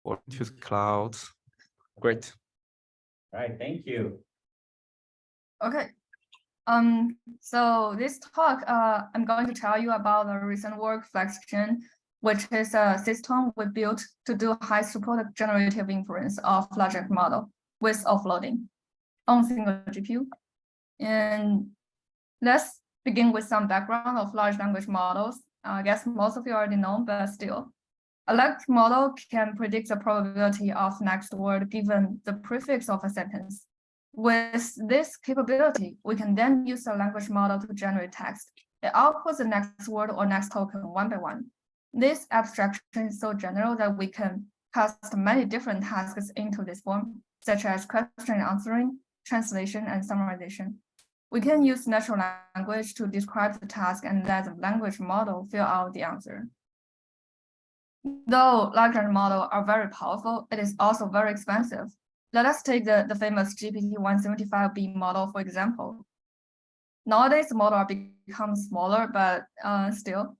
or to the cloud. Great. All right, thank you. Okay. So this talk, I'm going to tell you about the recent work FlexGen, which is a system we built to do high-throughput generative inference of large language model with offloading on single GPU. And let's begin with some background of large language models. I guess most of you already know, but still. A language model can predict the probability of next word given the prefix of a sentence. With this capability, we can then use a language model to generate text. It outputs the next word or next token one by one. This abstraction is so general that we can cast many different tasks into this form, such as question answering, translation, and summarization. We can use natural language to describe the task and let the language model fill out the answer. Though large language models are very powerful, it is also very expensive. Let us take the famous GPT-175B model, for example. Nowadays, the model are become smaller, but still.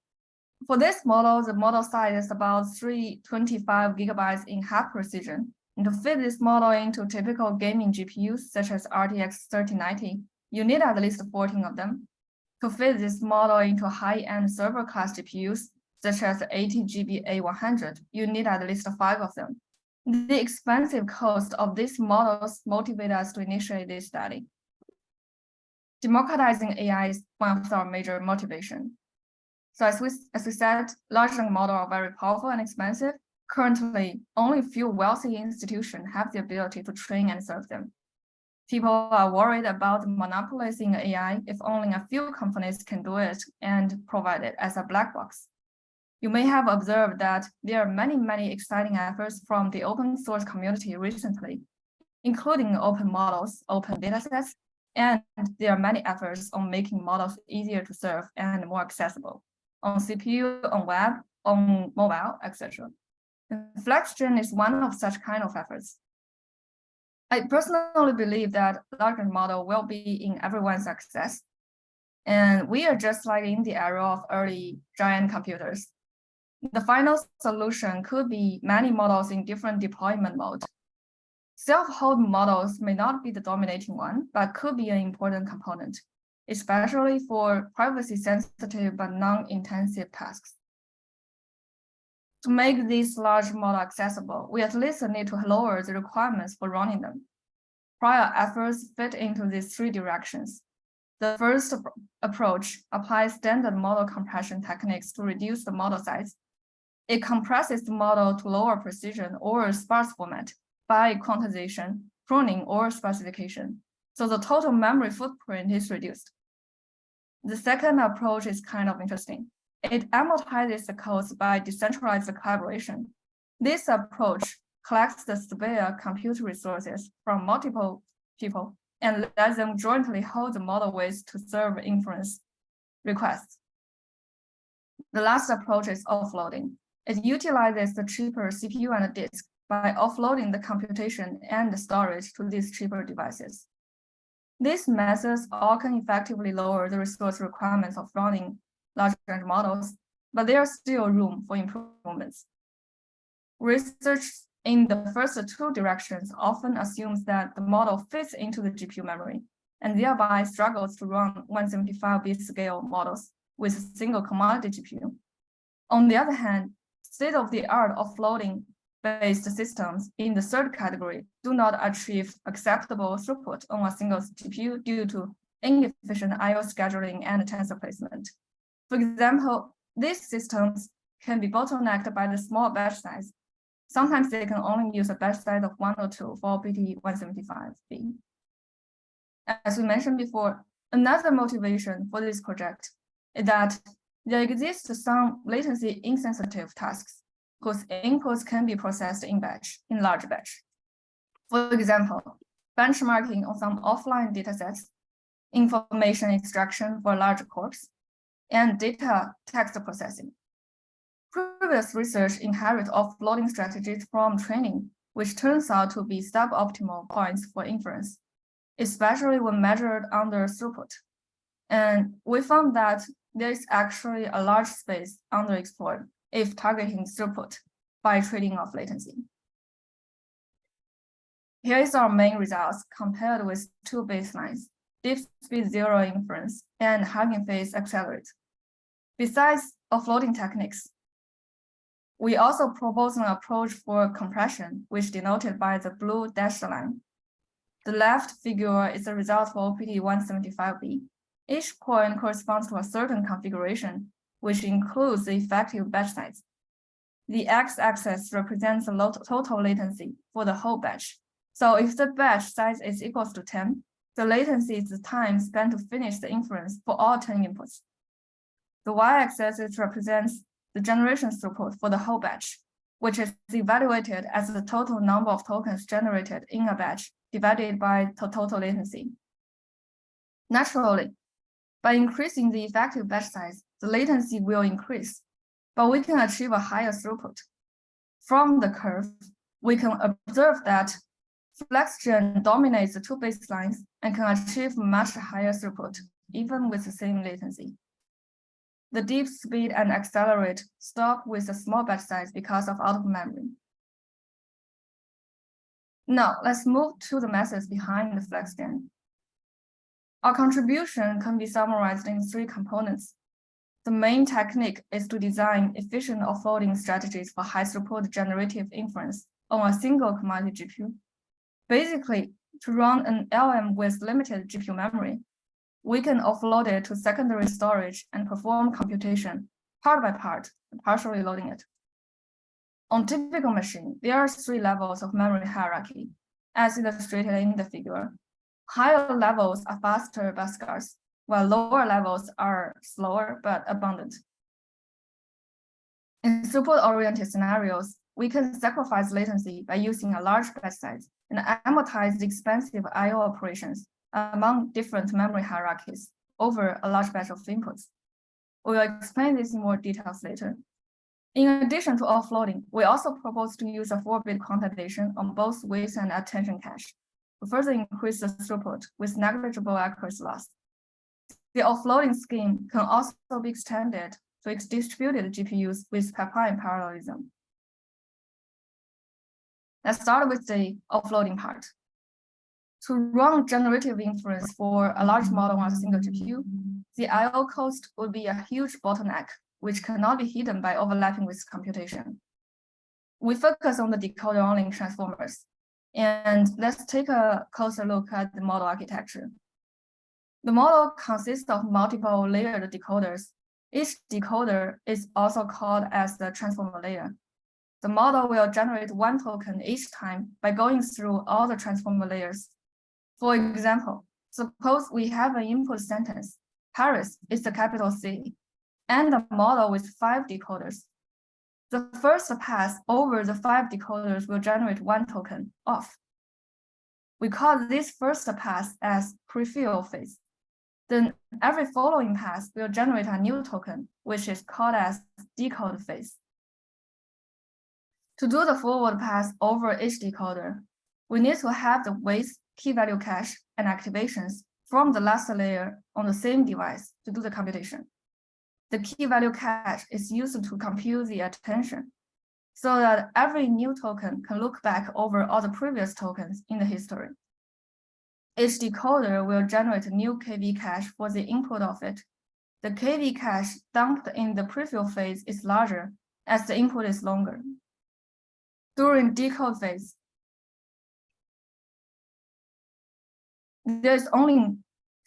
For this model, the model size is about 325 gigabytes in half precision. And to fit this model into typical gaming GPUs, such as RTX 3090, you need at least 14 of them. To fit this model into high-end server class GPUs, such as 80GB A100, you need at least 5 of them. The expensive cost of these models motivate us to initiate this study. Democratizing AI is one of our major motivations. So as we said, large language models are very powerful and expensive. Currently, only a few wealthy institutions have the ability to train and serve them. People are worried about monopolizing AI if only a few companies can do it and provide it as a black box. You may have observed that there are many exciting efforts from the open source community recently, including open models, open datasets, and there are many efforts on making models easier to serve and more accessible on CPU, on web, on mobile, etc. FlexGen is one of such kind of efforts. I personally believe that large language model will be in everyone's access, and we are just like in the era of early giant computers. The final solution could be many models in different deployment mode. Self-hosted models may not be the dominating one, but could be an important component, especially for privacy-sensitive but non-intensive tasks. To make this large model accessible, we at least need to lower the requirements for running them. Prior efforts fit into these 3 directions. The first approach applies standard model compression techniques to reduce the model size. It compresses the model to lower precision or sparse format by quantization, pruning, or specification, so the total memory footprint is reduced. The second approach is kind of interesting. It amortizes the cost by decentralized collaboration. This approach collects the spare compute resources from multiple people and lets them jointly hold the model weights to serve inference requests. The last approach is offloading. It utilizes the cheaper CPU and disk by offloading the computation and the storage to these cheaper devices. These methods all can effectively lower the resource requirements of running large language models, but there is still room for improvements. Research in the first 2 directions often assumes that the model fits into the GPU memory and thereby struggles to run 175-bit scale models with a single commodity GPU. On the other hand, state-of-the-art offloading-based systems in the 3rd category do not achieve acceptable throughput on a single GPU due to inefficient I/O scheduling and tensor placement. For example, these systems can be bottlenecked by the small batch size. Sometimes they can only use a batch size of 1 or 2 for PT-175B. As we mentioned before, another motivation for this project is that there exists some latency-insensitive tasks whose inputs can be processed in large batch. For example, benchmarking on some offline datasets, information extraction for large corps, and data text processing. Previous research inherits offloading strategies from training, which turns out to be suboptimal points for inference, especially when measured under throughput. And we found that there is actually a large space underexplored if targeting throughput by trading off latency. Here is our main results compared with two baselines, deep speed zero inference and Hugging Face accelerate. Besides offloading techniques, we also propose an approach for compression, which denoted by the blue dashed line. The left figure is the result for OPT175B. Each point corresponds to a certain configuration, which includes the effective batch size. The x-axis represents the total latency for the whole batch. So if the batch size is equals to 10, the latency is the time spent to finish the inference for all 10 inputs. The y-axis represents the generation throughput for the whole batch, which is evaluated as the total number of tokens generated in a batch divided by the total latency. Naturally, by increasing the effective batch size, the latency will increase, but we can achieve a higher throughput. From the curve, we can observe that FlexGen dominates the two baselines and can achieve much higher throughput, even with the same latency. The deep speed and accelerate stop with a small batch size because of out of memory. Now, let's move to the methods behind the FlexGen. Our contribution can be summarized in three components. The main technique is to design efficient offloading strategies for high-throughput generative inference on a single commodity GPU. Basically, to run an LLM with limited GPU memory, we can offload it to secondary storage and perform computation part by part, partially loading it. On typical machine, there are three levels of memory hierarchy, as illustrated in the figure. Higher levels are faster but scarce, while lower levels are slower but abundant. In throughput-oriented scenarios, we can sacrifice latency by using a large batch size and amortize the expensive I/O operations among different memory hierarchies over a large batch of inputs. We will explain this in more details later. In addition to offloading, we also propose to use a 4-bit quantization on both width and attention cache to further increase the throughput with negligible accuracy loss. The offloading scheme can also be extended to its distributed GPUs with pipeline parallelism. Let's start with the offloading part. To run generative inference for a large model on a single GPU, the I/O cost would be a huge bottleneck, which cannot be hidden by overlapping with computation. We focus on the decoder-only transformers, and let's take a closer look at the model architecture. The model consists of multiple layered decoders. Each decoder is also called as the transformer layer. The model will generate one token each time by going through all the transformer layers. For example, suppose we have an input sentence, Paris is the capital city, and a model with 5 decoders. The first pass over the 5 decoders will generate one token, off. We call this first pass as prefill phase. Then every following pass will generate a new token, which is called as decode phase. To do the forward pass over each decoder, we need to have the weights, key value cache, and activations from the last layer on the same device to do the computation. The key value cache is used to compute the attention, so that every new token can look back over all the previous tokens in the history. Each decoder will generate a new KV cache for the input of it. The KV cache dumped in the prefill phase is larger as the input is longer. During decode phase, there is only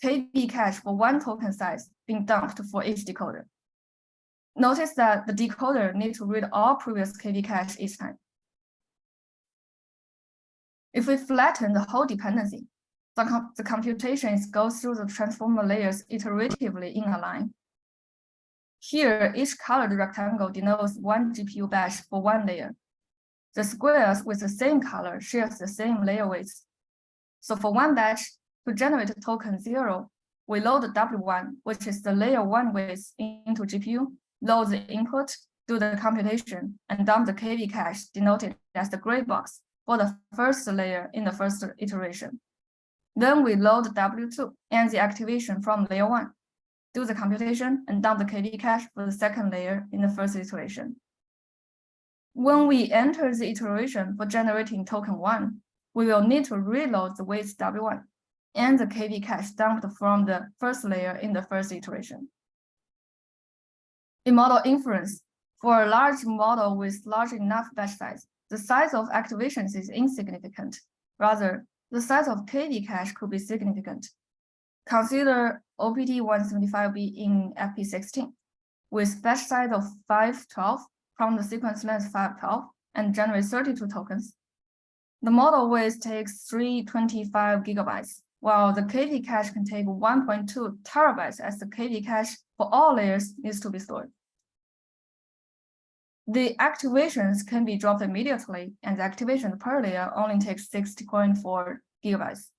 KV cache for one token size being dumped for each decoder. Notice that the decoder needs to read all previous KV cache each time. If we flatten the whole dependency, the computation goes through the transformer layers iteratively in a line. Here, each colored rectangle denotes one GPU batch for one layer. The squares with the same color shares the same layer weights. So for one batch, to generate token 0, we load W1, which is the layer 1 weight, into GPU, load the input, do the computation, and dump the KV cache denoted as the gray box for the first layer in the first iteration. Then we load W2 and the activation from layer 1, do the computation, and dump the KV cache for the second layer in the first iteration. When we enter the iteration for generating token 1, we will need to reload the weights W1 and the KV cache dumped from the first layer in the first iteration. In model inference, for a large model with large enough batch size, the size of activations is insignificant. Rather, the size of KV cache could be significant. Consider OPT 175B in FP16, with batch size of 512 from the sequence length 512 and generate 32 tokens. The model weight takes 325 gigabytes, while the KV cache can take 1.2 terabytes as the KV cache for all layers needs to be stored. The activations can be dropped immediately, and the activation per layer only takes 60.4 gigabytes.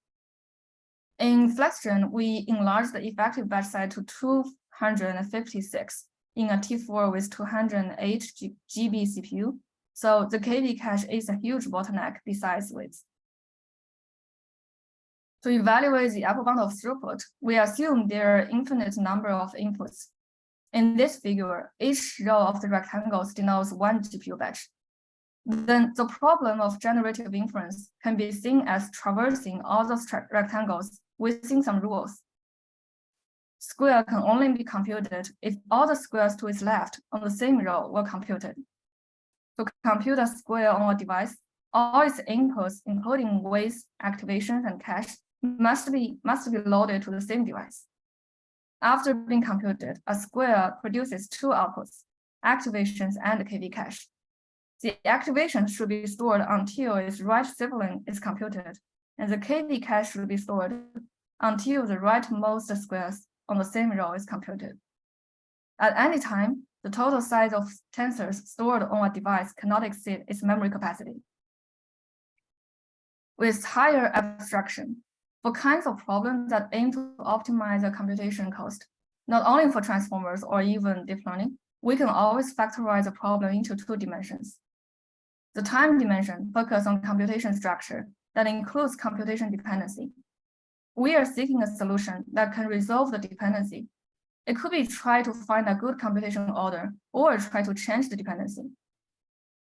In FlexGen, we enlarged the effective batch size to 256 in a T4 with 208 GB CPU. So the KV cache is a huge bottleneck besides weight. To evaluate the upper bound of throughput, we assume there are infinite number of inputs. In this figure, each row of the rectangles denotes one GPU batch. Then the problem of generative inference can be seen as traversing all those rectangles within some rules. Square can only be computed if all the squares to its left on the same row were computed. To compute a square on a device, all its inputs, including weights, activations, and cache, must be loaded to the same device. After being computed, a square produces two outputs, activations and KV cache. The activation should be stored until its right sibling is computed, and the KV cache should be stored until the rightmost squares on the same row is computed. At any time, the total size of tensors stored on a device cannot exceed its memory capacity. With higher abstraction, for kinds of problems that aim to optimize the computation cost, not only for transformers or even deep learning, we can always factorize the problem into two dimensions. The time dimension focuses on computation structure that includes computation dependency. We are seeking a solution that can resolve the dependency. It could be try to find a good computation order or try to change the dependency.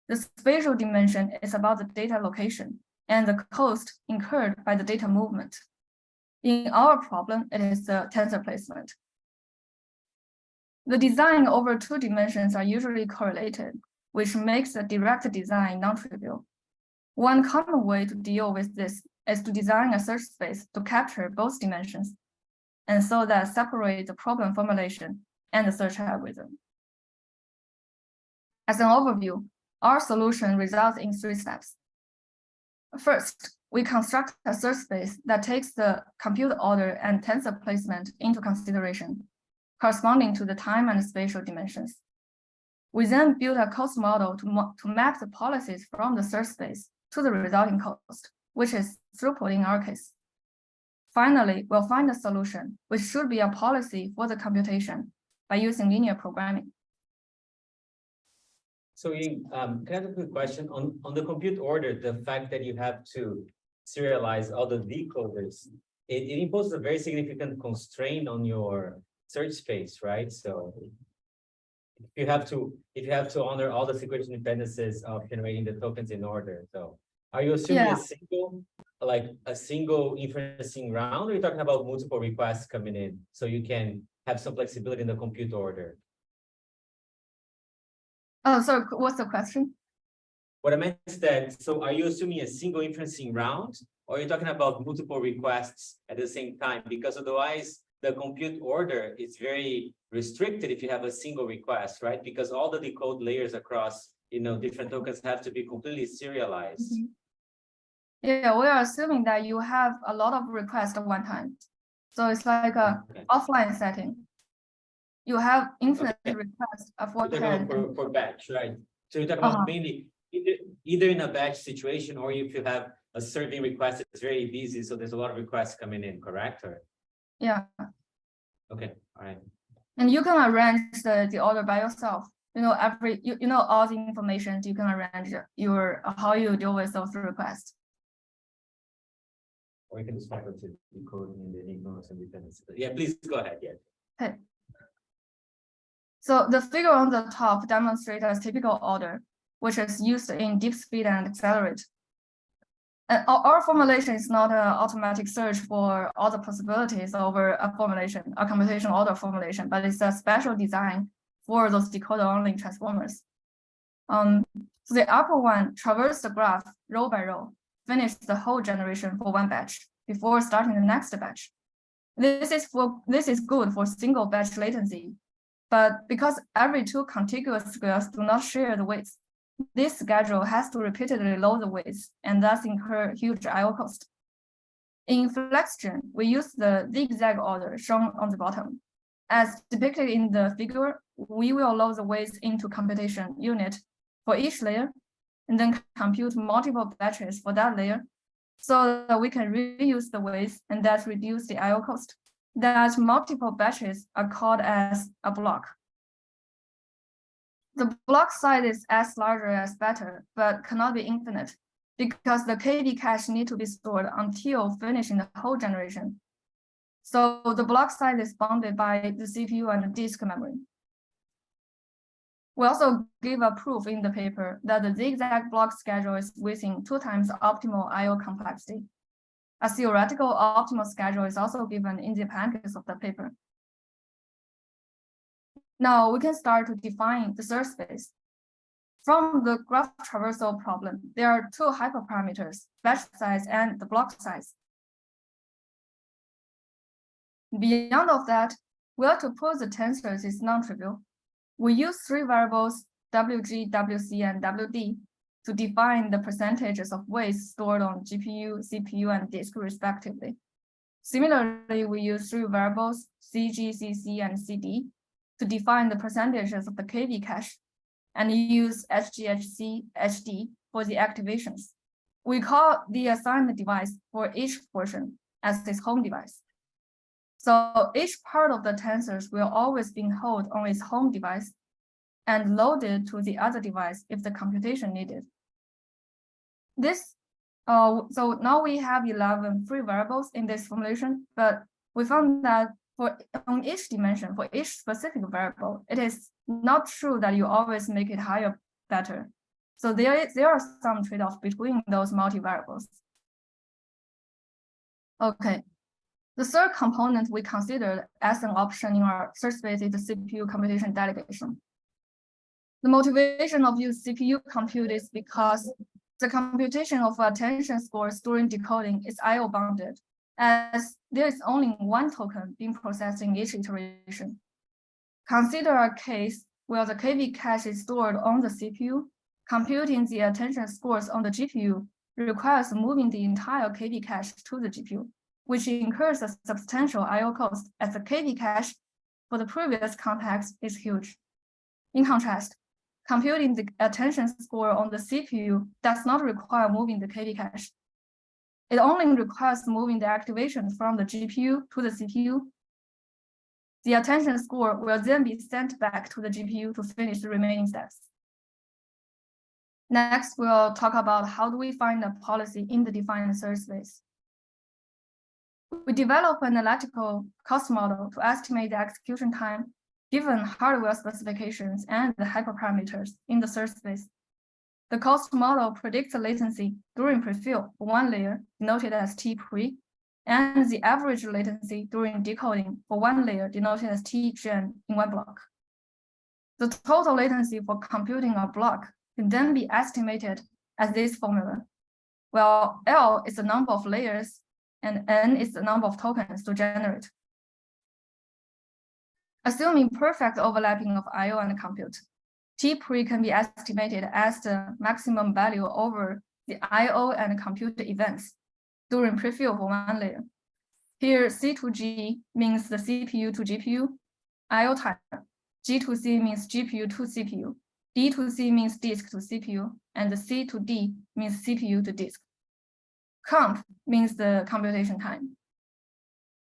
The spatial dimension is about the data location and the cost incurred by the data movement. In our problem, it is the tensor placement. The design over two dimensions are usually correlated, which makes the direct design non-trivial. One common way to deal with this is to design a search space to capture both dimensions, and so that separate the problem formulation and the search algorithm. As an overview, our solution results in 3 steps. First, we construct a search space that takes the compute order and tensor placement into consideration, corresponding to the time and spatial dimensions. We then build a cost model to map the policies from the search space to the resulting cost, which is throughput in our case. Finally, we'll find a solution, which should be a policy for the computation by using linear programming. So Ying, can I have a quick question on the compute order, the fact that you have to serialize all the decoders, it imposes a very significant constraint on your search space, right? So if you have to honor all the sequential dependencies of generating the tokens in order. So are you assuming a single inferencing round, or are you talking about multiple requests coming in so you can have some flexibility in the compute order? Oh, so what's the question? What I meant is that, so are you assuming a single inferencing round, or are you talking about multiple requests at the same time? Because otherwise, the compute order is very restricted if you have a single request, right? Because all the decode layers across, different tokens have to be completely serialized. Mm-hmm. Yeah, we are assuming that you have a lot of requests at one time. So it's like a offline setting. You have infinite requests of what kind. For batch, right? So you're talking about mainly either in a batch situation, or if you have a serving request, it's very busy, so there's a lot of requests coming in, correct? Or yeah. Okay, all right. And you can arrange the order by yourself. All the information you can arrange how you deal with those requests. Or you can just refer to decoding and then ignorance and dependency. Yeah, please go ahead. Yeah. Okay. So the figure on the top demonstrates a typical order, which is used in deep speed and accelerate. Our formulation is not an automatic search for all the possibilities over a formulation, a computation order formulation, but it's a special design for those decoder-only transformers. So the upper one traverses the graph row by row, finish the whole generation for one batch before starting the next batch. This is good for single batch latency, but because every two contiguous squares do not share the weights, this schedule has to repeatedly load the weights and thus incur huge I/O cost. In FlexGen, we use the zigzag order shown on the bottom. As depicted in the figure, we will load the weights into computation unit for each layer, and then compute multiple batches for that layer, so that we can reuse the weights and thus reduce the I/O cost. That multiple batches are called as a block. The block size is as larger as better, but cannot be infinite, because the KV cache need to be stored until finishing the whole generation. So the block size is bounded by the CPU and the disk memory. We also give a proof in the paper that the zigzag block schedule is within 2 times optimal I/O complexity. A theoretical optimal schedule is also given in the appendix of the paper. Now we can start to define the search space. From the graph traversal problem, there are 2 hyperparameters, batch size and the block size. Beyond of that, where to put the tensors is non-trivial. We use 3 variables, WG, WC, and WD, to define the percentages of weights stored on GPU, CPU, and disk respectively. Similarly, we use 3 variables, CG, CC, and CD, to define the percentages of the KV cache, and use HGHC, HD for the activations. We call the assigned device for each portion as its home device. So each part of the tensors will always be held on its home device and loaded to the other device if the computation needed. So now we have 11 free variables in this formulation, but we found that on each dimension, for each specific variable, it is not true that you always make it higher better. So there are some trade-offs between those multi-variables. Okay. The third component we considered as an option in our search space is the CPU computation delegation. The motivation of using CPU compute is because the computation of attention scores during decoding is I/O bounded, as there is only one token being processed in each iteration. Consider a case where the KV cache is stored on the CPU. Computing the attention scores on the GPU requires moving the entire KV cache to the GPU, which incurs a substantial I/O cost, as the KV cache for the previous context is huge. In contrast, computing the attention score on the CPU does not require moving the KV cache. It only requires moving the activation from the GPU to the CPU. The attention score will then be sent back to the GPU to finish the remaining steps. Next, we'll talk about how do we find a policy in the defined search space. We develop an analytical cost model to estimate the execution time given hardware specifications and the hyperparameters in the search space. The cost model predicts the latency during prefill for one layer, denoted as T-pre, and the average latency during decoding for one layer, denoted as T-gen in one block. The total latency for computing a block can then be estimated as this formula. Well, L is the number of layers, and N is the number of tokens to generate. Assuming perfect overlapping of I/O and compute, T-pre can be estimated as the maximum value over the I/O and compute events during prefill for one layer. Here, C to G means the CPU to GPU I/O time, G to C means GPU to CPU, D to C means disk to CPU, and the C to D means CPU to disk. Comp means the computation time.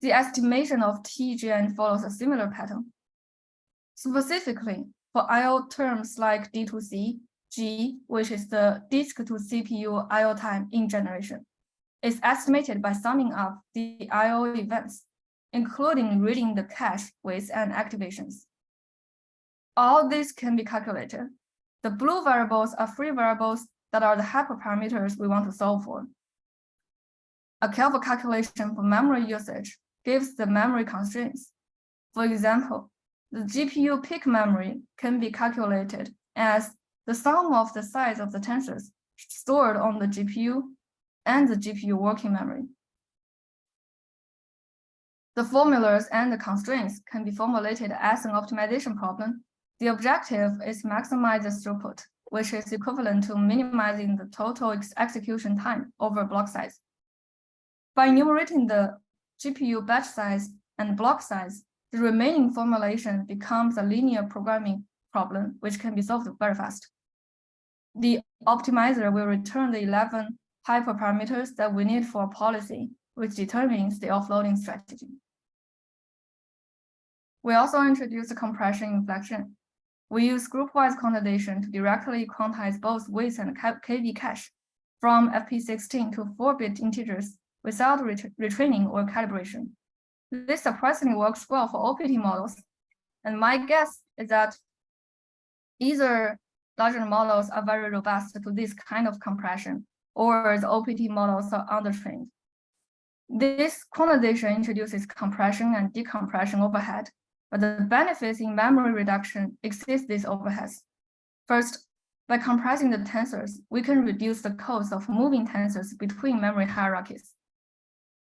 The estimation of T-gen follows a similar pattern. Specifically, for I/O terms like D to C, G, which is the disk to CPU I/O time in generation, is estimated by summing up the I/O events, including reading the cache, weights, and activations. All this can be calculated. The blue variables are free variables that are the hyperparameters we want to solve for. A careful calculation for memory usage gives the memory constraints. For example, the GPU peak memory can be calculated as the sum of the size of the tensors stored on the GPU and the GPU working memory. The formulas and the constraints can be formulated as an optimization problem. The objective is to maximize the throughput, which is equivalent to minimizing the total execution time over block size. By enumerating the GPU batch size and block size, the remaining formulation becomes a linear programming problem, which can be solved very fast. The optimizer will return the 11 hyperparameters that we need for a policy, which determines the offloading strategy. We also introduced compression in FlexGen. We use group-wise quantization to directly quantize both weights and KV cache from FP16 to 4-bit integers without retraining or calibration. This surprisingly works well for OPT models. And my guess is that either larger models are very robust to this kind of compression, or the OPT models are undertrained. This quantization introduces compression and decompression overhead, but the benefits in memory reduction exceed these overheads. First, by compressing the tensors, we can reduce the cost of moving tensors between memory hierarchies.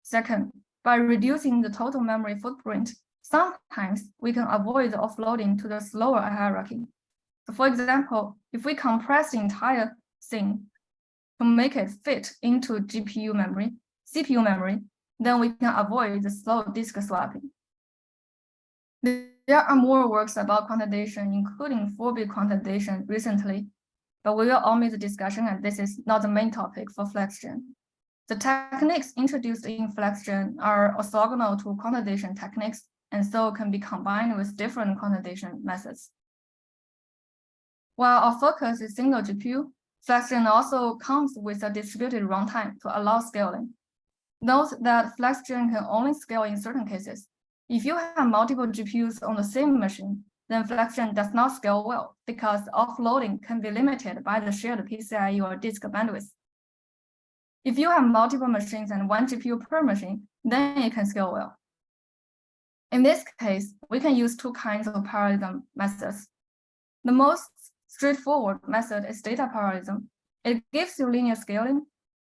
Second, by reducing the total memory footprint, sometimes we can avoid the offloading to the slower hierarchy. So for example, if we compress the entire thing to make it fit into GPU memory, CPU memory, then we can avoid the slow disk swapping. There are more works about quantization, including 4-bit quantization recently, but we will omit the discussion, and this is not the main topic for FlexGen. The techniques introduced in FlexGen are orthogonal to quantization techniques, and so can be combined with different quantization methods. While our focus is single GPU, FlexGen also comes with a distributed runtime to allow scaling. Note that FlexGen can only scale in certain cases. If you have multiple GPUs on the same machine, then FlexGen does not scale well because offloading can be limited by the shared PCIe or disk bandwidth. If you have multiple machines and one GPU per machine, then it can scale well. In this case, we can use two kinds of parallelism methods. The most straightforward method is data parallelism. It gives you linear scaling.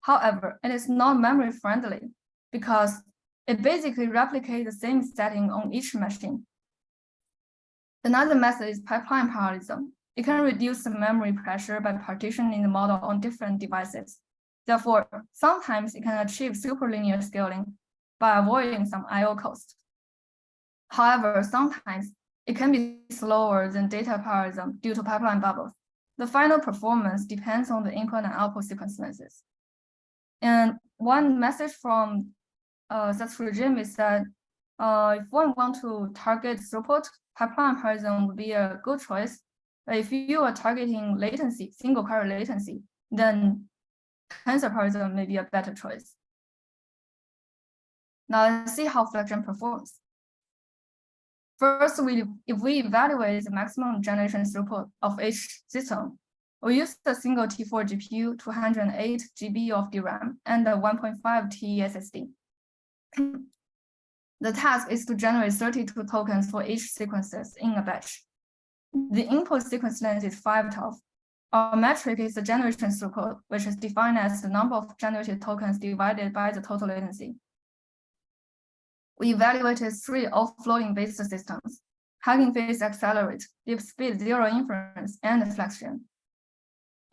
However, it is not memory friendly because it basically replicates the same setting on each machine. Another method is pipeline parallelism. It can reduce the memory pressure by partitioning the model on different devices. Therefore, sometimes it can achieve superlinear scaling by avoiding some I/O cost. However, sometimes it can be slower than data parallelism due to pipeline bubbles. The final performance depends on the input and output sequence lengths. And one message from such regime is that if one want to target throughput, pipeline parallelism would be a good choice. But if you are targeting latency, single query latency, then tensor parallelism may be a better choice. Now let's see how FlexGen performs. First, if we evaluate the maximum generation throughput of each system, we use a single T4 GPU, 208 GB of DRAM, and a 1.5 TE SSD. The task is to generate 32 tokens for each sequences in a batch. The input sequence length is 512. Our metric is the generation throughput, which is defined as the number of generated tokens divided by the total latency. We evaluated 3 offloading-based systems: Hugging Face Accelerate, Deep Speed Zero Inference, and FlexGen.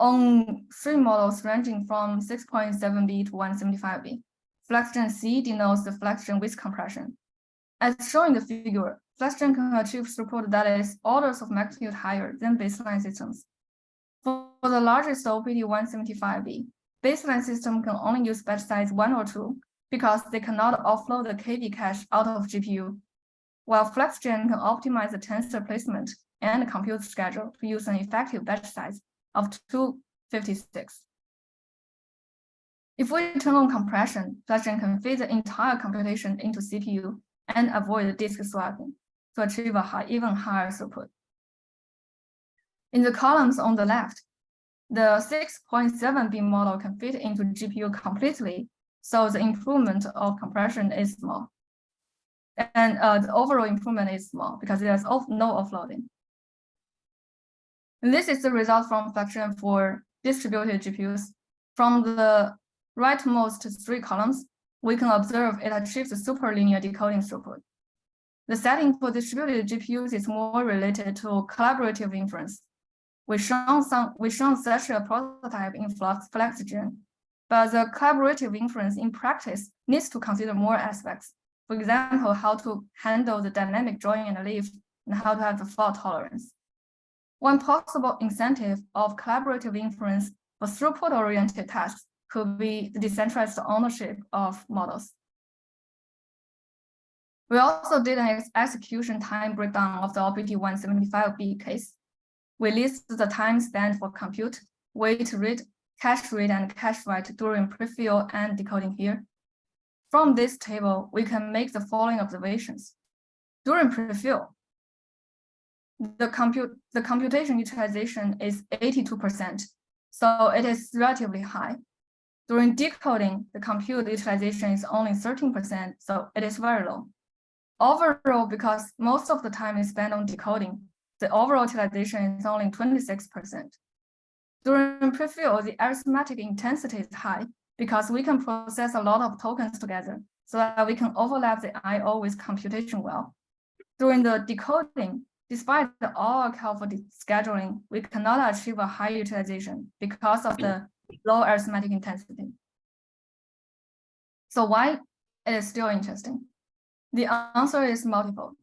On 3 models ranging from 6.7B to 175B, FlexGen C denotes the FlexGen with compression. As shown in the figure, FlexGen can achieve throughput that is orders of magnitude higher than baseline systems. For the largest OPT 175B, baseline system can only use batch size 1 or 2 because they cannot offload the KV cache out of GPU, while FlexGen can optimize the tensor placement and compute schedule to use an effective batch size of 256. If we turn on compression, FlexGen can fit the entire computation into CPU and avoid disk swapping to achieve a even higher throughput. In the columns on the left, the 6.7B model can fit into GPU completely So the improvement of compression is small. And the overall improvement is small because there's no offloading. And this is the result from FlexGen for distributed GPUs. From the rightmost 3 columns, we can observe it achieves superlinear decoding throughput. The setting for distributed GPUs is more related to collaborative inference. We shown such a prototype in FlexGen, but the collaborative inference in practice needs to consider more aspects. For example, how to handle the dynamic join and leave, and how to have the fault tolerance. One possible incentive of collaborative inference for throughput-oriented tasks could be the decentralized ownership of models. We also did an execution time breakdown of the OPT 175B case. We list the time spent for compute, wait read, cache read, and cache write during prefill and decoding here. From this table, we can make the following observations. During prefill, the computation utilization is 82%, so it is relatively high. During decoding, the compute utilization is only 13%, so it is very low. Overall, because most of the time is spent on decoding, the overall utilization is only 26%. During prefill, the arithmetic intensity is high because we can process a lot of tokens together so that we can overlap the I/O with computation well. During the decoding, despite the all careful scheduling, we cannot achieve a high utilization because of the low arithmetic intensity. So why it is still interesting? The answer is multiple.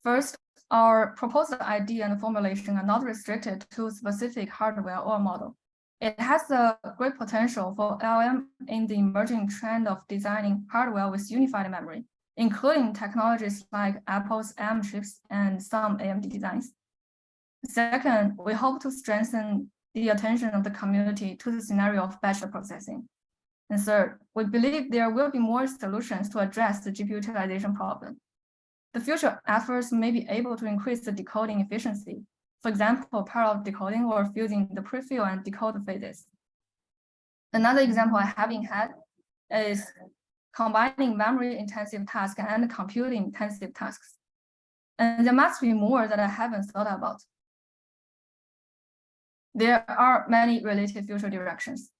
First, our proposed idea and formulation are not restricted to specific hardware or model. It has a great potential for LLM in the emerging trend of designing hardware with unified memory, including technologies like Apple's M chips and some AMD designs. Second, we hope to strengthen the attention of the community to the scenario of batch processing. And third, we believe there will be more solutions to address the GPU utilization problem. The future efforts may be able to increase the decoding efficiency. For example, parallel decoding or fusing the prefill and decode phases. Another example I have in head is combining memory-intensive tasks and compute-intensive tasks. And there must be more that I haven't thought about. There are many related future directions.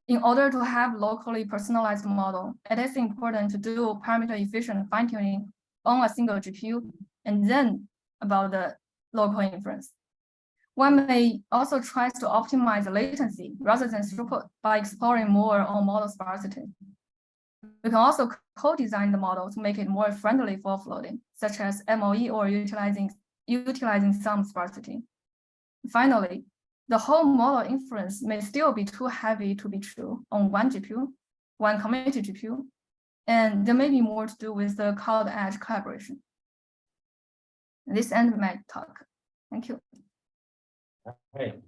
In order to have locally personalized model, it is important to do parameter-efficient fine-tuning on a single GPU, and then about the local inference. One may also try to optimize the latency rather than throughput by exploring more on model sparsity. We can also co-design the model to make it more friendly for offloading, such as MOE or utilizing some sparsity. Finally, the whole model inference may still be too heavy to be true on one GPU, one community GPU, and there may be more to do with the cloud edge collaboration. This ends my talk. Thank you. All right.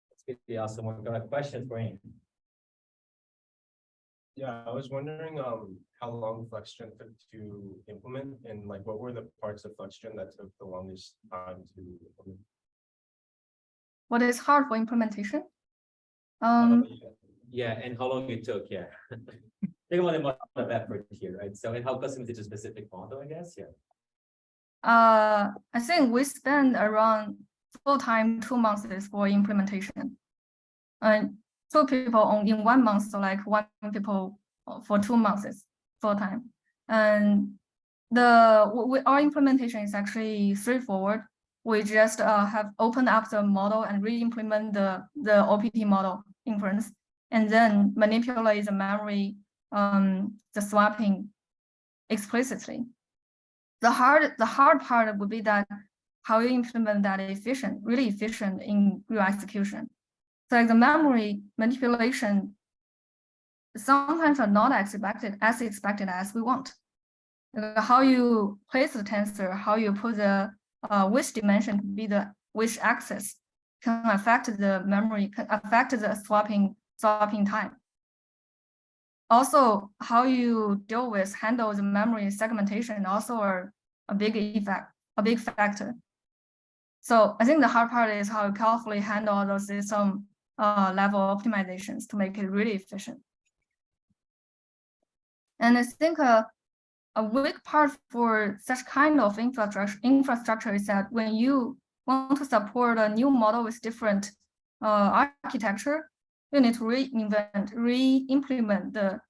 That's pretty awesome. We're gonna have questions for you. Yeah, I was wondering how long FlexGen took to implement, and like what were the parts of FlexGen that took the longest time to implement? What is hard for implementation? Yeah, and how long it took, yeah. Think about the amount of effort here, right? So, and how customized to a specific model, I guess, yeah. I think we spent around full-time 2 months for implementation. And 2 people in 1 month, so like 1 people for 2 months full-time. And our implementation is actually straightforward. We just have opened up the model and re-implement the OPT model inference, and then manipulate the memory, the swapping explicitly. The hard part would be that how you implement that really efficient in real execution. So like the memory manipulation sometimes are not as expected as we want. How you place the tensor, how you put the which dimension to be the which axis can affect the memory, can affect the swapping time. Also, how you handle the memory segmentation also are a big factor. So I think the hard part is how you carefully handle those system level optimizations to make it really efficient. And I think a weak part for such kind of infrastructure is that when you want to support a new model with different architecture, you need to re-implement the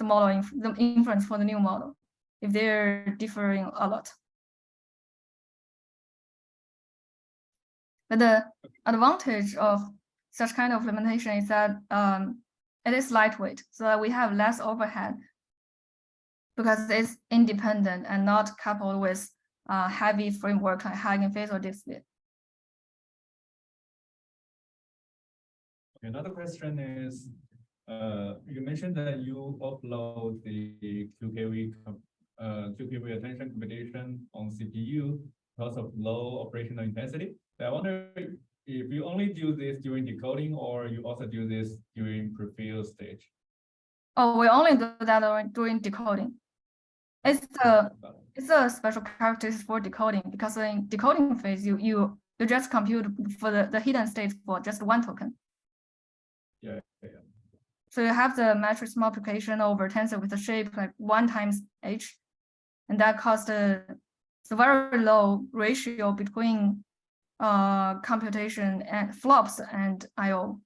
model, the inference for the new model if they're differing a lot. But the advantage of such kind of implementation is that it is lightweight, so that we have less overhead because it's independent and not coupled with heavy framework like Hugging Face or DeepSpeed. Another question is, you mentioned that you offload the QKV attention computation on CPU because of low operational intensity. So I wonder if you only do this during decoding or you also do this during prefill stage. Oh, we only do that during decoding. It's a special characteristic for decoding because in decoding phase you just compute for the hidden state for just one token. Yeah. So you have the matrix multiplication over tensor with a shape like 1 times h, and that caused a very low ratio between computation and flops and I/O.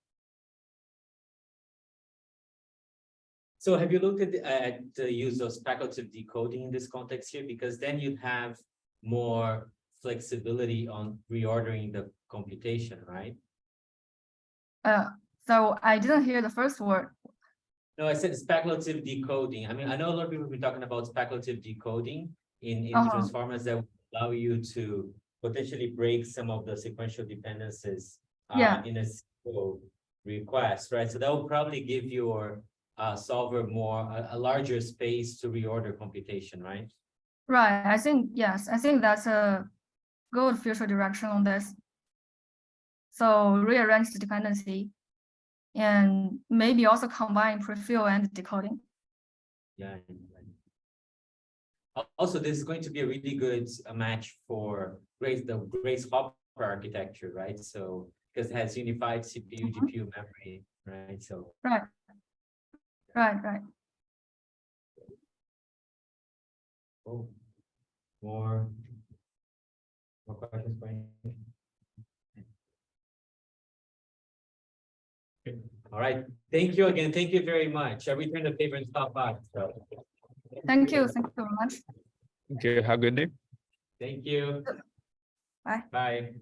So have you looked at the use of speculative decoding in this context here? Because then you have more flexibility on reordering the computation, right? So I didn't hear the first word. No, I said speculative decoding. I mean, I know a lot of people have been talking about speculative decoding in transformers that would allow you to potentially break some of the sequential dependencies in a single request, right? So that will probably give your solver a larger space to reorder computation, right? Right. I think, yes, I think that's a good future direction on this. So rearrange the dependency and maybe also combine prefill and decoding. Yeah. Also, this is going to be a really good match for the Grace Hopper architecture, right? So because it has unified CPU, GPU memory, right? So right. Oh, more questions, Brian? Okay. All right. Thank you again. Thank you very much. I return the favor and stop by. So. Thank you. Thank you very much. Okay, have a good day. Thank you. Bye. Bye.